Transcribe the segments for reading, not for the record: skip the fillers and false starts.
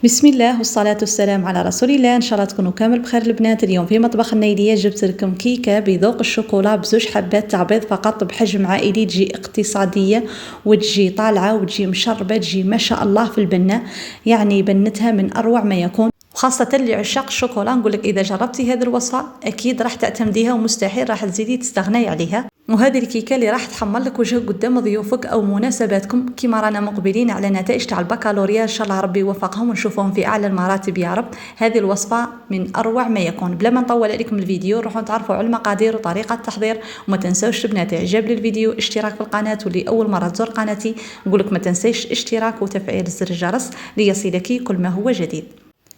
بسم الله والصلاة والسلام على رسول الله. ان شاء الله تكونوا كامل بخير البنات. اليوم في مطبخ النيلية جبت لكم كيكة بذوق الشوكولا بزوج حبات تاع بيض فقط بحجم عائلي، تجي اقتصادية وتجي طالعة وتجي مشربة، تجي ما شاء الله في البنة، يعني بنتها من أروع ما يكون، وخاصة لعشاق الشوكولا. نقولك إذا جربتي هذه الوصفة أكيد راح تعتمديها ومستحيل راح تزيدي تستغني عليها. وهذه الكيكه اللي راح تحمر لك وجهك قدام ضيوفك او مناسباتكم، كيما رانا مقبلين على نتائج تاع البكالوريا، ان شاء الله ربي يوفقهم ونشوفهم في اعلى المراتب يا رب. هذه الوصفه من اروع ما يكون. بلا ما نطول عليكم الفيديو، روحوا نتعرفوا على المقادير وطريقه التحضير. وما تنسوش البنات اعجاب للفيديو، اشتراك في القناه، واللي اول مره تزور قناتي نقولك ما تنسيش اشتراك وتفعيل زر الجرس ليصلك كل ما هو جديد.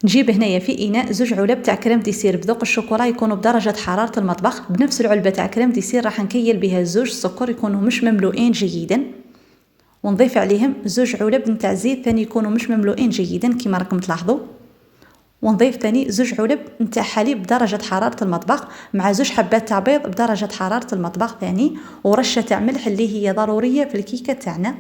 نجيب هنايا في اناء زوج علب تاع كريم ديسير بذوق الشوكولا يكونوا بدرجه حراره المطبخ. بنفس العلبه تاع كريم ديسير راح نكيل بها زوج سكر يكونوا مش مملوئين جيدا، ونضيف عليهم زوج علب نتاع زيت ثاني يكونوا مش مملوئين جيدا كيما راكم تلاحظوا، ونضيف ثاني زوج علب نتاع حليب بدرجه حراره المطبخ مع زوج حبات تاع بيض بدرجه حراره المطبخ ثاني، ورشه تاع ملح اللي هي ضروريه في الكيكه تاعنا.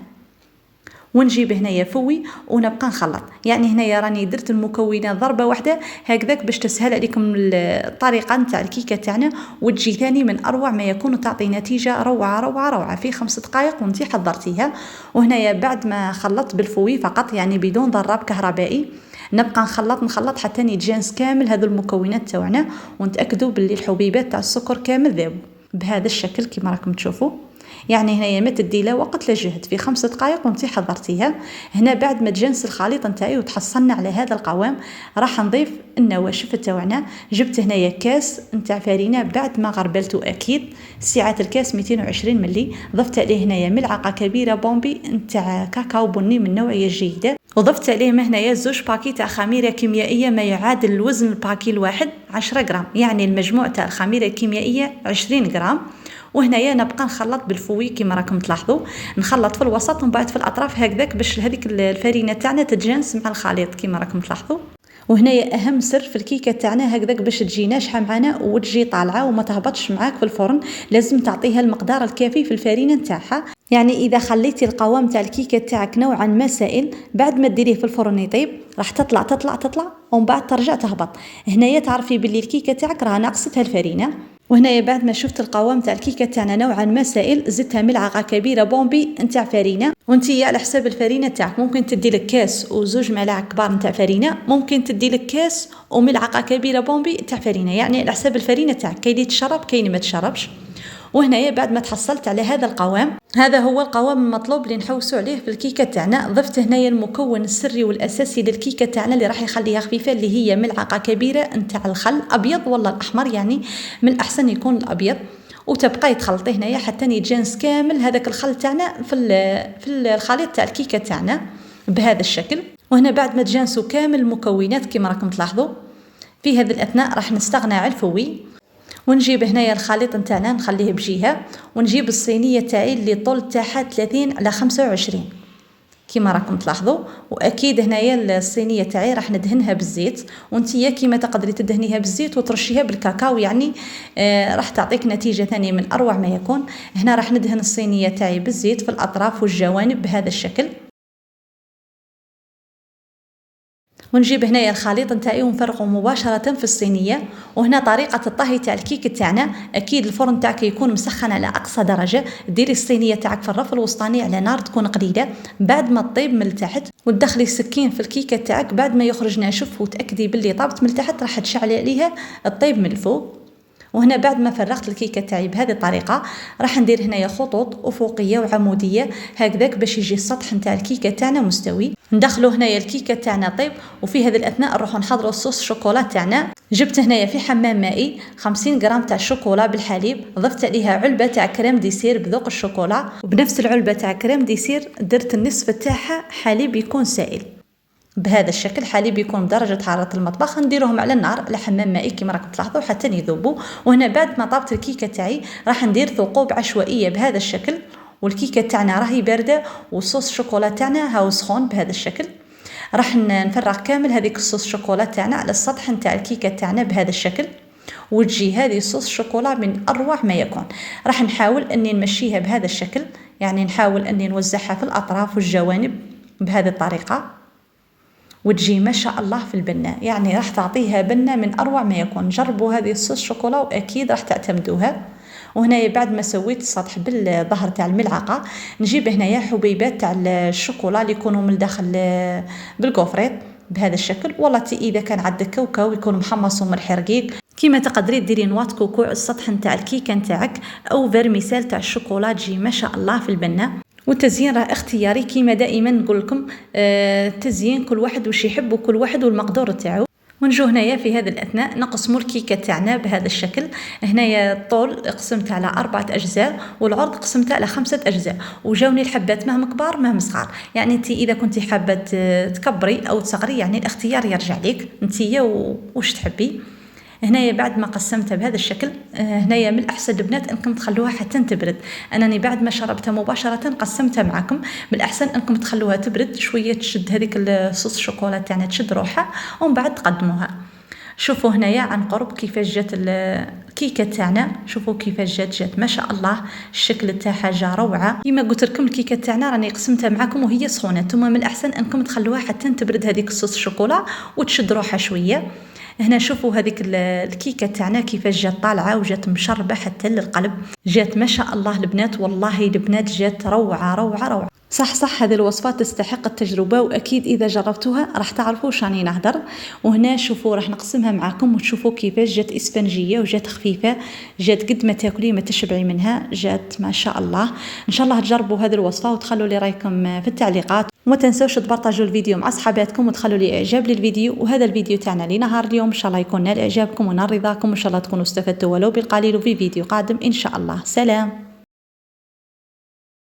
ونجيب هنايا فوي ونبقى نخلط. يعني هنايا راني درت المكونات ضربه واحده هكذاك باش تسهل عليكم الطريقه نتاع الكيكه تاعنا، وتجي ثاني من اروع ما يكون وتعطي نتيجه روعه روعه روعه في 5 دقائق وانتي حضرتيها. وهنايا بعد ما خلطت بالفوي فقط يعني بدون ضراب كهربائي، نبقى نخلط حتى يتجانس كامل هذو المكونات تاعنا، ونتاكدوا باللي الحبيبات تاع السكر كامل ذابوا بهذا الشكل كيما راكم تشوفوا. يعني هنايا ما تدي لا وقت لا جهد، في 5 دقائق وانتي حضرتيها. هنا بعد ما تجانس الخليط نتاعي وتحصلنا على هذا القوام راح نضيف النواشف تاعنا. جبت هنايا كاس نتاع فرينه بعد ما غربلته اكيد، سعه الكاس 220 ملي. ضفت عليه هنايا ملعقه كبيره بومبي نتاع كاكاو بني من نوعيه جيده، وضفت عليه هنايا زوج باكي تاع خميره كيميائيه ما يعادل الوزن الباكي الواحد 10 غرام، يعني المجموع تاع الخميره الكيميائيه 20 غرام. وهنايا نبقى نخلط بالفوي كيما راكم تلاحظوا، نخلط في الوسط ومن بعد في الاطراف هكذاك باش هذيك الفرينه تاعنا تتجانس مع الخليط كيما راكم تلاحظوا. وهنايا اهم سر في الكيكه تاعنا هكذاك باش تجي ناجحه معنا وتجي طالعه وما تهبطش معاك في الفرن، لازم تعطيها المقدار الكافي في الفرينه نتاعها. يعني اذا خليتي القوام تاع الكيكه تاعك نوعا ما سائل، بعد ما ديريه في الفرن يطيب راح تطلع ومن بعد ترجع تهبط. هنايا تعرفي باللي الكيكه تاعك راه ناقصتها الفرينه. وهنايا بعد ما شفت القوام تاع الكيكه تاعنا نوعا ما سائل، زدتها ملعقه كبيره بومبي نتاع فرينه. وانتي على حساب الفرينه تاعك ممكن تدي لك كاس وزوج ملاعق كبار نتاع فرينه، ممكن تدي لك كاس وملعقه كبيره بومبي تاع فرينه، يعني على حساب الفرينه تاعك، كاين اللي تشرب كاين اللي ما تشربش. وهنايا بعد ما تحصلت على هذا القوام، هذا هو القوام المطلوب اللي نحوسوا عليه في الكيكه تاعنا. ضفت هنايا المكون السري والاساسي للكيكه تاعنا اللي راح يخليها خفيفه، اللي هي ملعقه كبيره نتاع الخل، ابيض ولا الاحمر، يعني من احسن يكون الابيض. وتبقاي تخلطي هنايا حتى يتجانس كامل هذاك الخل تاعنا في الخليط تاع الكيكه تاعنا بهذا الشكل. وهنا بعد ما تجانسوا كامل المكونات كما راكم تلاحظوا، في هذا الاثناء راح نستغنى على الفوي، ونجيب هنايا الخليط نتاعنا نخليه بجهه، ونجيب الصينيه تاعي اللي طول تاعها 30 على 25 كما راكم تلاحظوا. واكيد هنايا الصينيه تاعي راح ندهنها بالزيت، وانتيا كيما تقدري تدهنيها بالزيت وترشيها بالكاكاو، يعني راح تعطيك نتيجه ثانيه من اروع ما يكون. هنا راح ندهن الصينيه تاعي بالزيت في الاطراف والجوانب بهذا الشكل. ونجيب هنايا الخليط نتاعي ونفرغه مباشره في الصينيه. وهنا طريقه الطهي تاع الكيك تاعنا، اكيد الفرن تاعك يكون مسخن على اقصى درجه. ديري الصينيه تاعك في الرف الوسطاني على نار تكون قليله، بعد ما تطيب من التحت وتدخلي السكين في الكيكه تاعك بعد ما يخرج ناشف وتاكدي باللي طابت من التحت، راح تشعلي عليها الطيب من الفوق. وهنا بعد ما فرغت الكيكه تاعي بهذه الطريقه راح ندير هنايا خطوط افقيه وعموديه هكذاك باش يجي السطح نتاع الكيكه تاعنا مستوي. ندخلوا هنايا الكيكه تاعنا طيب، وفي هذا الاثناء نروحوا نحضروا الصوص الشوكولا تاعنا. جبت هنايا في حمام مائي 50 غرام تاع الشوكولا بالحليب، ضفت عليها علبه تاع كريم ديسير بذوق الشوكولا، وبنفس العلبه تاع كريم ديسير درت النصف تاعها حليب يكون سائل بهذا الشكل، حليب يكون بدرجه حراره المطبخ. نديروهم على النار على حمام مائي كما راكم تلاحظوا حتى يذوبوا. وهنا بعد ما طابت الكيكه تاعي راح ندير ثقوب عشوائيه بهذا الشكل، والكيكه تاعنا راهي بارده وصوص الشوكولا تاعنا هاو سخون بهذا الشكل. راح نفرغ كامل هذيك الصوص الشوكولا تاعنا على السطح نتاع الكيكه تاعنا بهذا الشكل، وتجي هذه صوص الشوكولا من اروع ما يكون. راح نحاول اني نمشيها بهذا الشكل، يعني نحاول اني نوزعها في الاطراف والجوانب بهذه الطريقه. وتجي ما شاء الله في البنة، يعني راح تعطيها بنة من أروع ما يكون. جربوا هذه الصوص شوكولا وأكيد راح تعتمدوها. وهنا بعد ما سويت السطح بالظهر تاع الملعقة، نجيب هنايا حبيبات تاع الشوكولا اللي يكونوا من داخل بالكوفريط بهذا الشكل. والله إذا كان عندك كاوكاو يكون محمص وملح رقيق، كيما تقدري ديري نواة كوكو على السطح نتاع الكيكه نتاعك، او فيرميسيل تاع الشوكولا تجي ما شاء الله في البنه. والتزيين راه اختياري كيما دائما نقول لكم، تزيين كل واحد واش يحب وكل واحد والمقدور تاعو. ونجو هنايا في هذا الاثناء نقسموا الكيكه تاعنا بهذا الشكل. هنايا الطول قسمت على 4 أجزاء والعرض قسمته على 5 أجزاء، وجاوني الحبات مهم كبار مهم صغار. يعني انت اذا كنتي حابه تكبري او تصغري يعني الاختيار يرجع لك انتيا واش تحبي. هنايا بعد ما قسمتها بهذا الشكل، هنايا من الأحسن البنات أنكم تخلوها حتى تبرد. أنني بعد ما شربتها مباشرة قسمتها معكم. من الأحسن أنكم تخلوها تبرد شوية، تشد هذيك الصوص الشوكولا تاعنا تشد روحها ومن بعد تقدموها. شوفوا هنايا عن قرب كيفاش جات الكيكه تاعنا، شوفوا كيفاش جات ما شاء الله. الشكل تاعها جا روعه. كما قلت لكم الكيكه تاعنا راني قسمتها معكم وهي سخونه، ثم من الأحسن أنكم تخلوها حتى تبرد هذيك الصوص الشوكولا وتشد روحها شويه. هنا شوفوا هذيك الكيكه تاعنا كيفاش جات طالعه وجات مشربه حتى للقلب. جات ما شاء الله البنات، والله البنات جات روعه روعه روعه. صح هذه الوصفات تستحق التجربه، واكيد اذا جربتوها راح تعرفوا واش راني نهضر. وهنا شوفوا راح نقسمها معكم وتشوفوا كيفاش جات اسفنجيه وجات خفيفه، جات قد ما تاكلي ما تشبعي منها، جات ما شاء الله. ان شاء الله تجربوا هذه الوصفه وتخلوا لي رايكم في التعليقات، وما تنسوش تبارطاجوا الفيديو مع صحاباتكم وتخلوا لي اعجاب للفيديو. وهذا الفيديو تاعنا لنهار اليوم ان شاء الله يكون نال اعجابكم ونال رضاكم، وان شاء الله تكونوا استفدتوا ولو بالقليل. وفي فيديو قادم ان شاء الله. سلام.